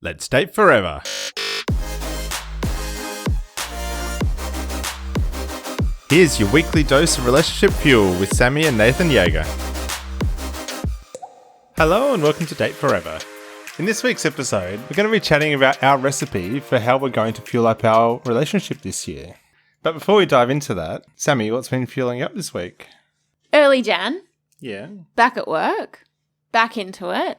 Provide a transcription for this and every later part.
Let's date forever. Here's your weekly dose of relationship fuel with Sammy and Nathan Yeager. Hello and welcome to Date Forever. In this week's episode, we're going to be chatting about our recipe for how we're going to fuel up our relationship this year. But before we dive into that, Sammy, what's been fueling up this week? Early Jan. Yeah. Back at work. Back into it.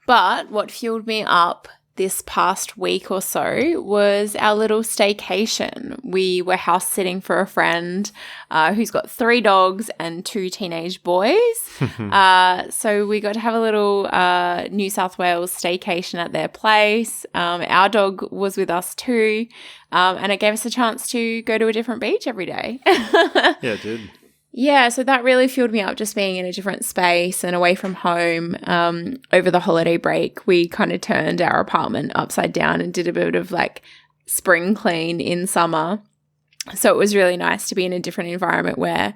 But what fueled me up this past week or so was our little staycation. We were house sitting for a friend who's got 3 dogs and 2 teenage boys. So we got to have a little New South Wales staycation at their place. Our dog was with us too. And it gave us a chance to go to a different beach every day. Yeah, it did. Yeah, so that really fueled me up, just being in a different space and away from home. Over the holiday break, we kind of turned our apartment upside down and did a bit of like spring clean in summer. So it was really nice to be in a different environment where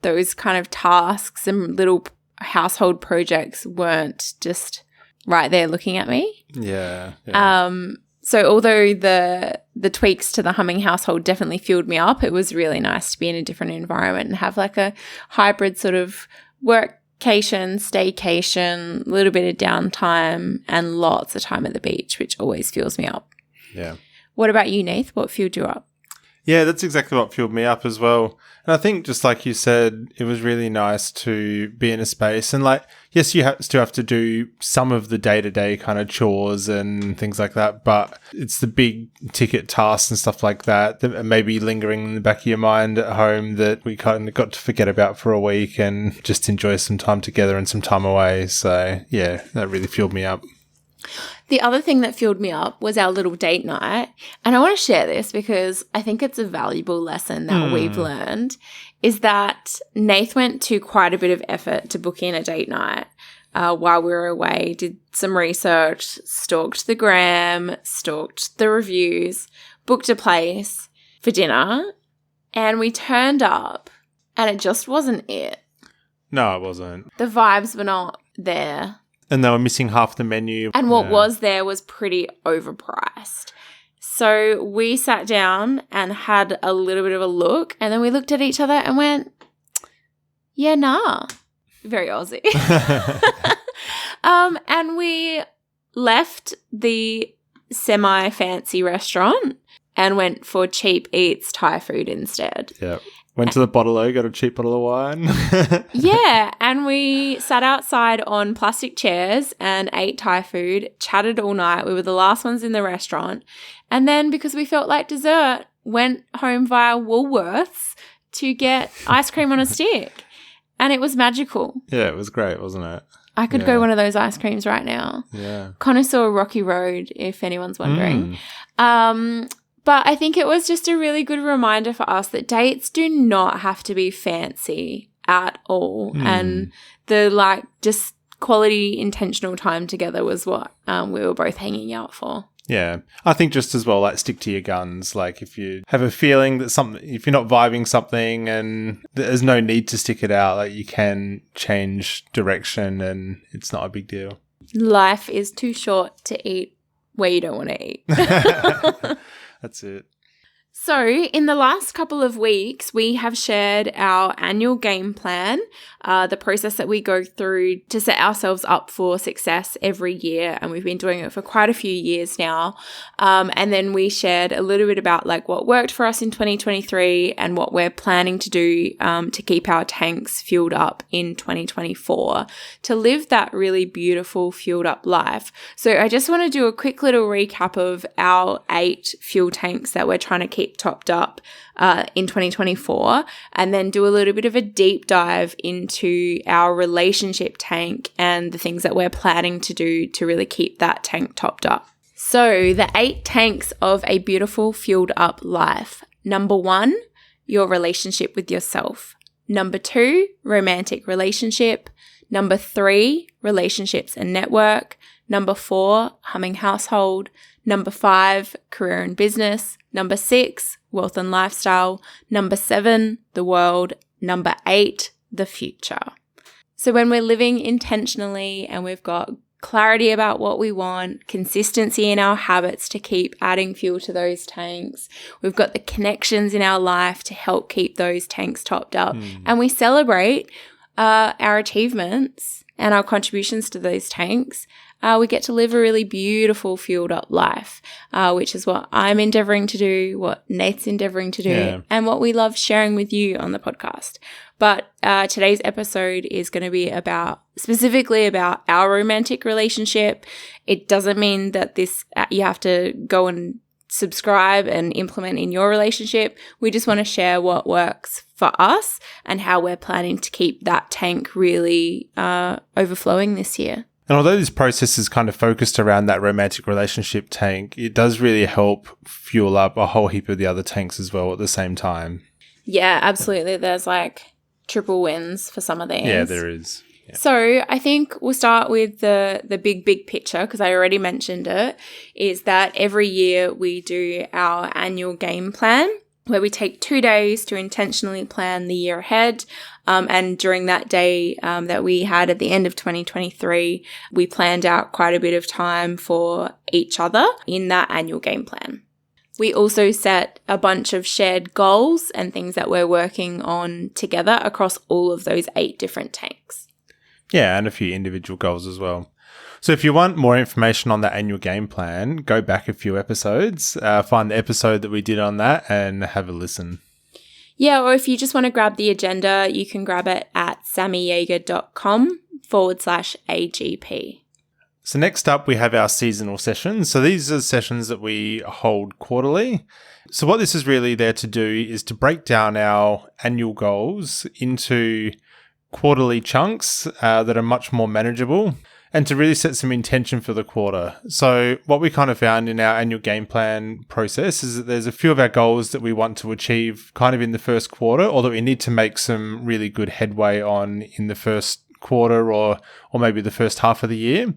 those kind of tasks and little household projects weren't just right there looking at me. Yeah. So although the tweaks to the humming household definitely fueled me up, it was really nice to be in a different environment and have like a hybrid sort of workcation, staycation, a little bit of downtime and lots of time at the beach, which always fuels me up. Yeah. What about you, Nath? What fueled you up? Yeah, that's exactly what fueled me up as well. And I think just like you said, it was really nice to be in a space. And like, yes, you still have to do some of the day-to-day kind of chores and things like that. But it's the big ticket tasks and stuff like that that may be lingering in the back of your mind at home that we kind of got to forget about for a week and just enjoy some time together and some time away. So yeah, that really fueled me up. The other thing that fueled me up was our little date night. And I want to share this because I think it's a valuable lesson that we've learned, is that Nath went to quite a bit of effort to book in a date night while we were away, did some research, stalked the gram, stalked the reviews, booked a place for dinner, and we turned up and it just wasn't it. No, it wasn't. The vibes were not there. And they were missing half the menu. And what was there was pretty overpriced. So we sat down and had a little bit of a look, and then we looked at each other and went, yeah, nah. Very Aussie. And we left the semi-fancy restaurant and went for cheap eats Thai food instead. Yeah. Went to the bottle-o, got a cheap bottle of wine. Yeah, and we sat outside on plastic chairs and ate Thai food, chatted all night. We were the last ones in the restaurant. And then because we felt like dessert, went home via Woolworths to get ice cream on a stick. And it was magical. Yeah, it was great, wasn't it? I could go one of those ice creams right now. Yeah. Connoisseur Rocky Road, if anyone's wondering. But I think it was just a really good reminder for us that dates do not have to be fancy at all. And the just quality intentional time together was what we were both hanging out for. Yeah. I think just as well, stick to your guns. Like if you have a feeling that if you're not vibing something and there's no need to stick it out, you can change direction and it's not a big deal. Life is too short to eat where you don't want to eat. That's it. So in the last couple of weeks, we have shared our annual game plan, the process that we go through to set ourselves up for success every year. And we've been doing it for quite a few years now. And then we shared a little bit about what worked for us in 2023 and what we're planning to do to keep our tanks fueled up in 2024 to live that really beautiful fueled up life. So I just want to do a quick little recap of our 8 fuel tanks that we're trying to keep topped up in 2024, and then do a little bit of a deep dive into our relationship tank and the things that we're planning to do to really keep that tank topped up. So the 8 tanks of a beautiful fueled up life. Number 1, your relationship with yourself. Number 2, romantic relationship. Number 3, relationships and network. Number 4, humming household. Number 5, career and business. Number 6, wealth and lifestyle. Number 7, the world. Number 8, the future. So when we're living intentionally and we've got clarity about what we want, consistency in our habits to keep adding fuel to those tanks. We've got the connections in our life to help keep those tanks topped up. And we celebrate our achievements and our contributions to those tanks. We get to live a really beautiful, fueled up life, which is what I'm endeavoring to do, what Nate's endeavoring to do, and what we love sharing with you on the podcast. But today's episode is going to be specifically about our romantic relationship. It doesn't mean that you have to go and subscribe and implement in your relationship. We just want to share what works for us and how we're planning to keep that tank really overflowing this year. And although this process is kind of focused around that romantic relationship tank, it does really help fuel up a whole heap of the other tanks as well at the same time. Yeah, absolutely. There's like triple wins for some of these. Yeah, there is. Yeah. So I think we'll start with the big picture, because I already mentioned it, is that every year we do our annual game plan, where we take 2 days to intentionally plan the year ahead. And during that day that we had at the end of 2023, we planned out quite a bit of time for each other in that annual game plan. We also set a bunch of shared goals and things that we're working on together across all of those 8 different tanks. Yeah, and a few individual goals as well. So if you want more information on that annual game plan, go back a few episodes, find the episode that we did on that and have a listen. Yeah, or if you just want to grab the agenda, you can grab it at sammyjaeger.com/AGP. So next up, we have our seasonal sessions. So these are sessions that we hold quarterly. So what this is really there to do is to break down our annual goals into quarterly chunks that are much more manageable, and to really set some intention for the quarter. So what we kind of found in our annual game plan process is that there's a few of our goals that we want to achieve kind of in the first quarter, or that we need to make some really good headway on in the first quarter or maybe the first half of the year.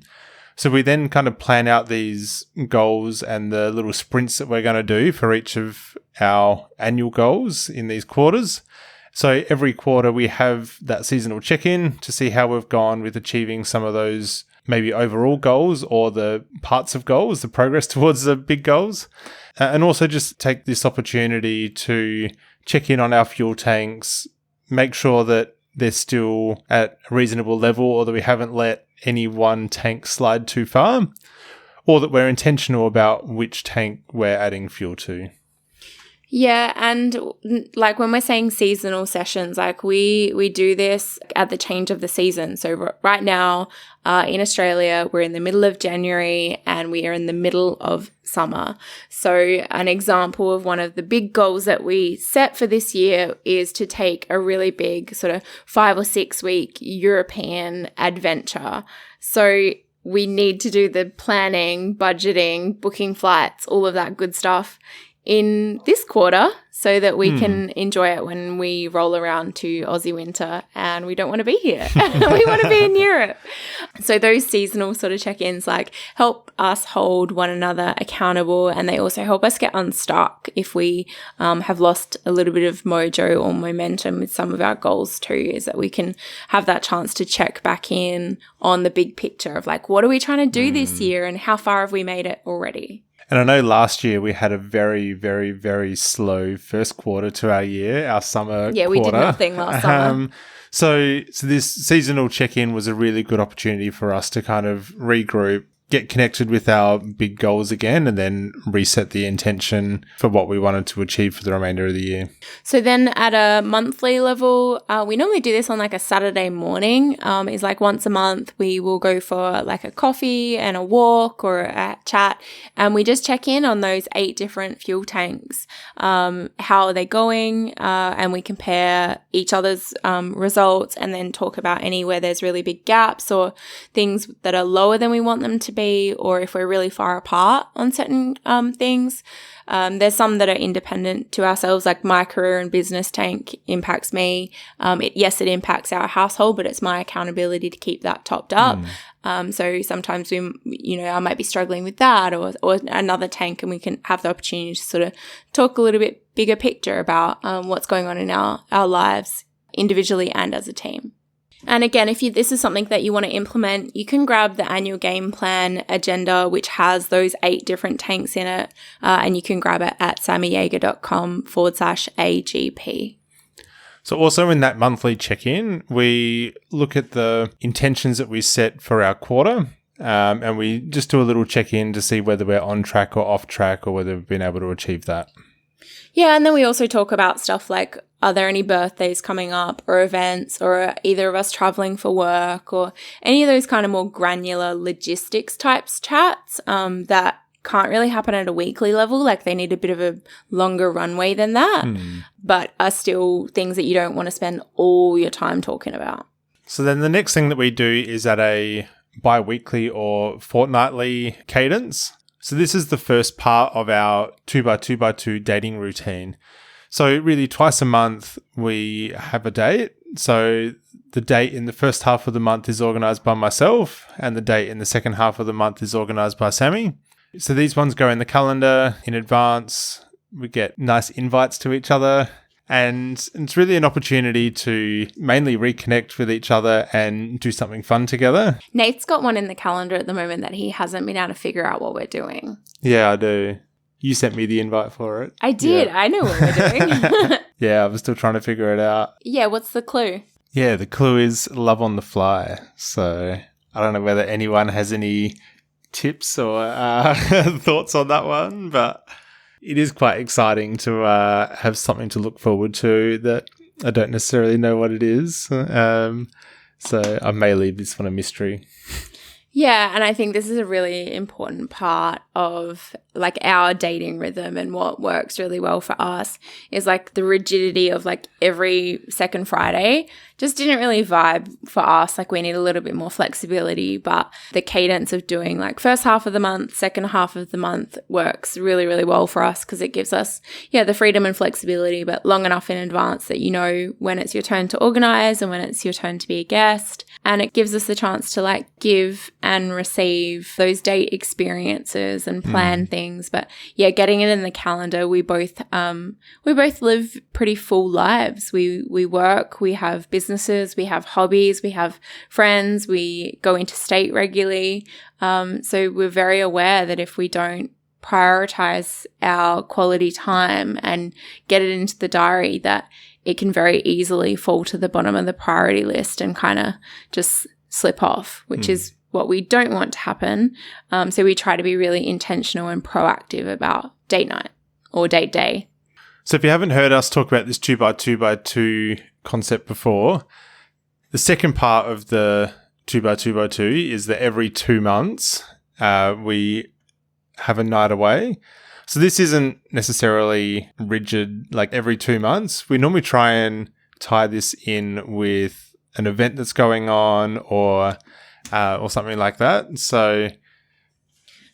So we then kind of plan out these goals and the little sprints that we're going to do for each of our annual goals in these quarters. So every quarter we have that seasonal check-in to see how we've gone with achieving some of those maybe overall goals or the parts of goals, the progress towards the big goals. And also just take this opportunity to check in on our fuel tanks, make sure that they're still at a reasonable level, or that we haven't let any one tank slide too far, or that we're intentional about which tank we're adding fuel to. Yeah, and like when we're saying seasonal sessions, like we do this at the change of the season. So right now in Australia, we're in the middle of January and we are in the middle of summer. So an example of one of the big goals that we set for this year is to take a really big sort of 5 or 6 week European adventure. So we need to do the planning, budgeting, booking flights, all of that good stuff in this quarter so that we can enjoy it when we roll around to Aussie winter and we don't want to be here. We want to be in Europe. So those seasonal sort of check-ins like help us hold one another accountable, and they also help us get unstuck if we have lost a little bit of mojo or momentum with some of our goals too, is that we can have that chance to check back in on the big picture of like, what are we trying to do this year and how far have we made it already? And I know last year we had a very, very, very slow first quarter to our year, our summer quarter. Yeah, we did nothing last summer. So this seasonal check-in was a really good opportunity for us to kind of regroup, get connected with our big goals again, and then reset the intention for what we wanted to achieve for the remainder of the year. So then at a monthly level, we normally do this on like a Saturday morning. Is like once a month we will go for like a coffee and a walk or a chat, and we just check in on those 8 different fuel tanks. How are they going? And we compare each other's results and then talk about any where there's really big gaps or things that are lower than we want them to be, or if we're really far apart on certain things. There's some that are independent to ourselves, like my career and business tank impacts me. It impacts our household, but it's my accountability to keep that topped up. So sometimes I might be struggling with that or another tank, and we can have the opportunity to sort of talk a little bit bigger picture about what's going on in our lives individually and as a team. And again, if this is something that you want to implement, you can grab the annual game plan agenda, which has those 8 different tanks in it, and you can grab it at sammyjaeger.com/AGP. So also in that monthly check-in, we look at the intentions that we set for our quarter, and we just do a little check-in to see whether we're on track or off track or whether we've been able to achieve that. Yeah, and then we also talk about stuff like, are there any birthdays coming up or events, or are either of us traveling for work, or any of those kind of more granular logistics types chats that can't really happen at a weekly level. Like they need a bit of a longer runway than that, but are still things that you don't want to spend all your time talking about. So then the next thing that we do is at a bi-weekly or fortnightly cadence. So this is the first part of our 2x2x2 dating routine. So really twice a month we have a date. So the date in the first half of the month is organised by myself, and the date in the second half of the month is organised by Sammy. So these ones go in the calendar in advance. We get nice invites to each other, and it's really an opportunity to mainly reconnect with each other and do something fun together. Nate's got one in the calendar at the moment that he hasn't been able to figure out what we're doing. Yeah, I do. You sent me the invite for it. I did. Yeah. I know what we're doing. Yeah, I was still trying to figure it out. Yeah, what's the clue? Yeah, the clue is love on the fly. So I don't know whether anyone has any tips or thoughts on that one, but it is quite exciting to have something to look forward to that I don't necessarily know what it is. So I may leave this one a mystery. Yeah, and I think this is a really important part of like our dating rhythm, and what works really well for us is like the rigidity of like every second Friday just didn't really vibe for us. Like we need a little bit more flexibility, but the cadence of doing like first half of the month, second half of the month works really, really well for us because it gives us, the freedom and flexibility, but long enough in advance that you know when it's your turn to organize and when it's your turn to be a guest. And it gives us the chance to like give and receive those date experiences and plan things. But yeah, getting it in the calendar, we both live pretty full lives. We work, we have businesses, we have hobbies, we have friends, we go interstate regularly. So we're very aware that if we don't prioritize our quality time and get it into the diary, that it can very easily fall to the bottom of the priority list and kind of just slip off, which is what we don't want to happen. So we try to be really intentional and proactive about date night or date day. So if you haven't heard us talk about this 2x2x2 concept before, the second part of the 2x2x2 is that every 2 months we have a night away. So this isn't necessarily rigid, like every 2 months. We normally try and tie this in with an event that's going on or something like that. So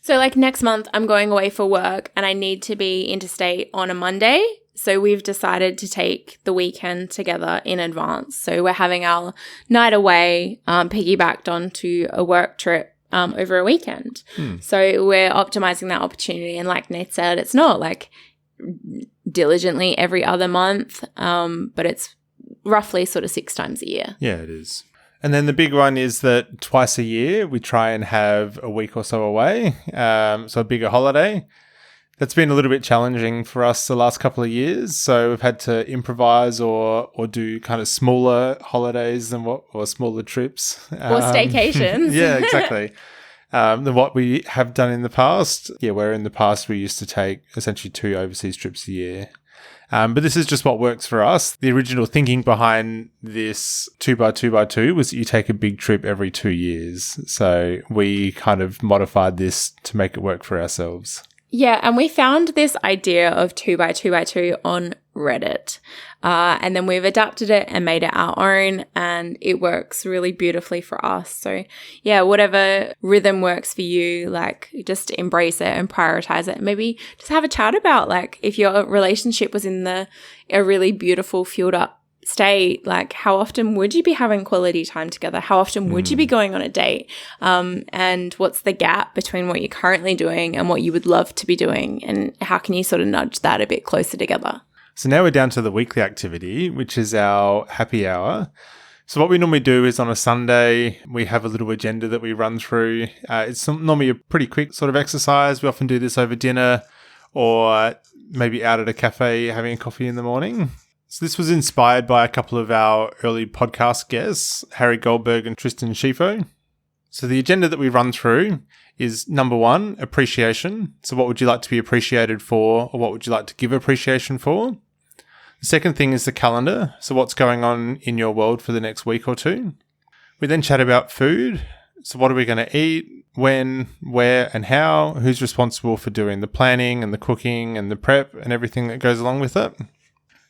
like next month, I'm going away for work and I need to be interstate on a Monday. So we've decided to take the weekend together in advance. So we're having our night away piggybacked onto a work trip over a weekend. So we're optimizing that opportunity. And like Nate said, it's not like diligently every other month, but it's roughly sort of 6 times a year. Yeah, it is. And then the big one is that twice a year we try and have a week or so away, so a bigger holiday. That's been a little bit challenging for us the last couple of years. So we've had to improvise or do kind of smaller holidays or smaller trips. Or staycations. Yeah, exactly. Than what we have done in the past. Yeah, where in the past we used to take essentially 2 overseas trips a year. But this is just what works for us. The original thinking behind this 2x2x2 was that you take a big trip every 2 years. So we kind of modified this to make it work for ourselves. Yeah, and we found this idea of 2x2x2 on Reddit. And then we've adapted it and made it our own, and it works really beautifully for us. So yeah, whatever rhythm works for you, like just embrace it and prioritize it. Maybe just have a chat about like if your relationship was in a really beautiful, fueled up state, like how often would you be having quality time together? How often would you be going on a date? And what's the gap between what you're currently doing and what you would love to be doing? And how can you sort of nudge that a bit closer together? So now we're down to the weekly activity, which is our happy hour. So what we normally do is on a Sunday, we have a little agenda that we run through. It's normally a pretty quick sort of exercise. We often do this over dinner or maybe out at a cafe having a coffee in the morning. So this was inspired by a couple of our early podcast guests, Harry Goldberg and Tristan Schifo. So the agenda that we run through is number 1, appreciation. So what would you like to be appreciated for, or what would you like to give appreciation for? The second thing is the calendar. So what's going on in your world for the next week or two? We then chat about food. So what are we going to eat? When, where, and how? Who's responsible for doing the planning and the cooking and the prep and everything that goes along with it?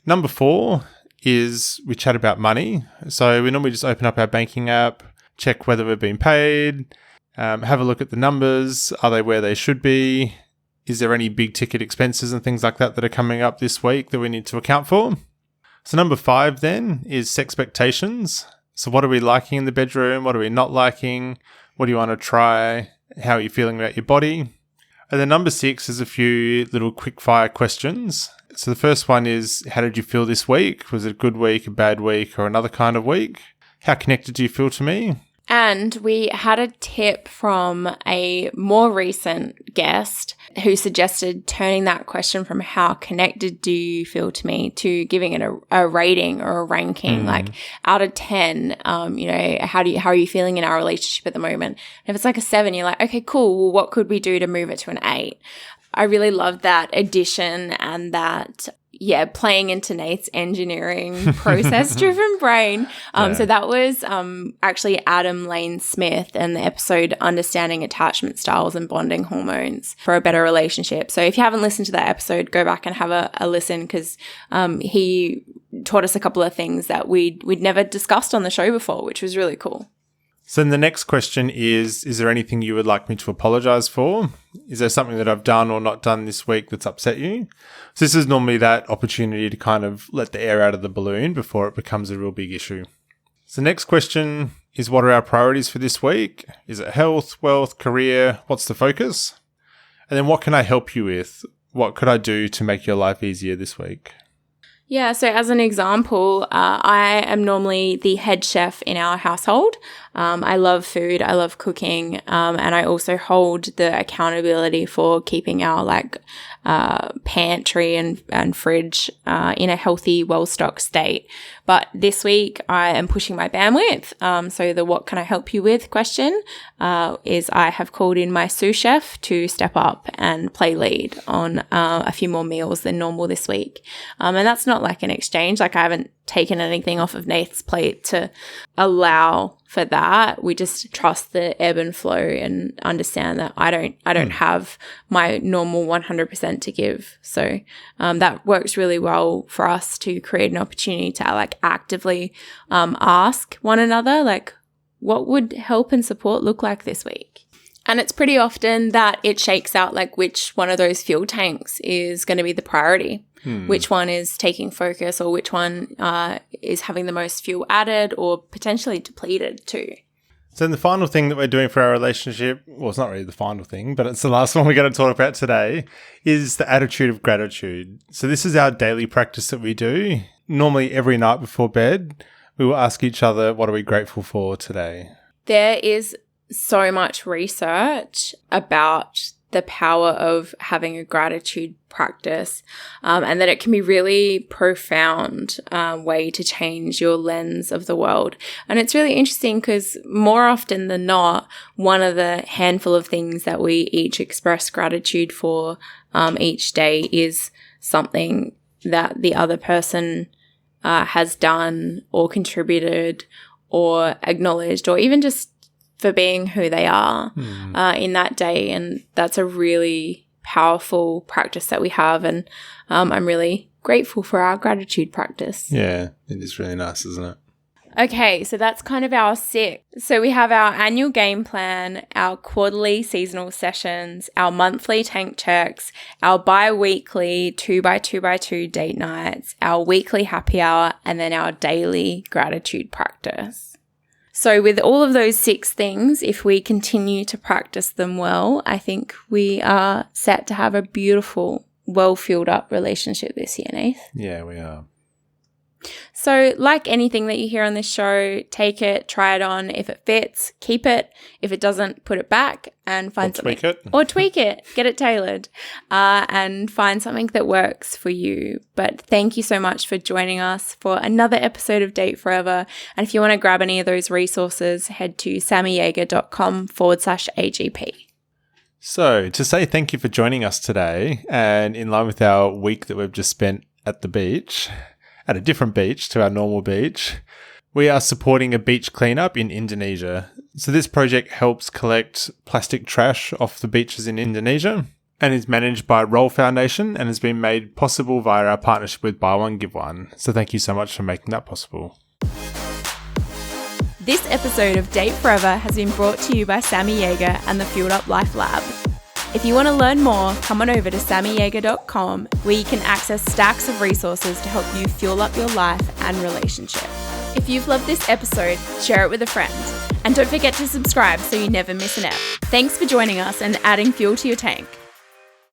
Number 4 is we chat about money. So we normally just open up our banking app, check whether we've been paid, have a look at the numbers. Are they where they should be? Is there any big ticket expenses and things like that that are coming up this week that we need to account for? So number 5 then is expectations. So what are we liking in the bedroom? What are we not liking? What do you want to try? How are you feeling about your body? And then number 6 is a few little quick fire questions. So the first one is, how did you feel this week? Was it a good week, a bad week, or another kind of week? How connected do you feel to me? And we had a tip from a more recent guest who suggested turning that question from how connected do you feel to me to giving it a rating or a ranking, like out of 10, how are you feeling in our relationship at the moment? And if it's like a 7, you're like, okay, cool. Well, what could we do to move it to an 8? I really loved that addition and that, playing into Nate's engineering process-driven brain. So that was actually Adam Lane Smith and the episode Understanding Attachment Styles and Bonding Hormones for a Better Relationship. So if you haven't listened to that episode, go back and have a listen because he taught us a couple of things that we'd never discussed on the show before, which was really cool. So then the next question is there anything you would like me to apologize for? Is there something that I've done or not done this week that's upset you? So this is normally that opportunity to kind of let the air out of the balloon before it becomes a real big issue. So the next question is, what are our priorities for this week? Is it health, wealth, career? What's the focus? And then what can I help you with? What could I do to make your life easier this week? Yeah, so as an example, I am normally the head chef in our household. I love food, I love cooking, and I also hold the accountability for keeping our pantry and fridge in a healthy, well-stocked state. But this week I am pushing my bandwidth. So the what can I help you with question is I have called in my sous chef to step up and play lead on a few more meals than normal this week. And that's not like an exchange. Like I haven't taken anything off of Nate's plate to allow for that. We just trust the ebb and flow and understand that I don't have my normal 100% to give. So that works really well for us to create an opportunity to actively ask one another, what would help and support look like this week? And it's pretty often that it shakes out which one of those fuel tanks is going to be the priority. Which one is taking focus, or which one is having the most fuel added or potentially depleted too. So then the final thing that we're doing for our relationship, well, it's not really the final thing, but it's the last one we're going to talk about today, is the attitude of gratitude. So this is our daily practice that we do. Normally every night before bed, we will ask each other, what are we grateful for today? There is so much research about the power of having a gratitude practice, and that it can be really profound way to change your lens of the world. And it's really interesting because more often than not, one of the handful of things that we each express gratitude for each day is something that the other person has done or contributed or acknowledged, or even just for being who they are in that day. And that's a really powerful practice that we have. And I'm really grateful for our gratitude practice. Yeah, it is really nice, isn't it? Okay, so that's kind of our 6. So we have our annual game plan, our quarterly seasonal sessions, our monthly tank checks, our bi-weekly 2x2x2 date nights, our weekly happy hour, and then our daily gratitude practice. So with all of those 6 things, if we continue to practice them well, I think we are set to have a beautiful, well-filled up relationship this year, Nath. Yeah, we are. So like anything that you hear on this show, take it, try it on. If it fits, keep it. If it doesn't, put it back and find something. Or tweak it. Get it tailored and find something that works for you. But thank you so much for joining us for another episode of Date Forever. And if you want to grab any of those resources, head to sammyjaeger.com/AGP. So to say thank you for joining us today, and in line with our week that we've just spent at the beach, at a different beach to our normal beach, we are supporting a beach cleanup in Indonesia. So this project helps collect plastic trash off the beaches in Indonesia and is managed by Roll Foundation and has been made possible via our partnership with Buy One, Give One. So thank you so much for making that possible. This episode of Date Forever has been brought to you by Sammy Jaeger and the Fueled Up Life Lab. If you want to learn more, come on over to sammyjaeger.com where you can access stacks of resources to help you fuel up your life and relationship. If you've loved this episode, share it with a friend. And don't forget to subscribe so you never miss an ep. Thanks for joining us and adding fuel to your tank.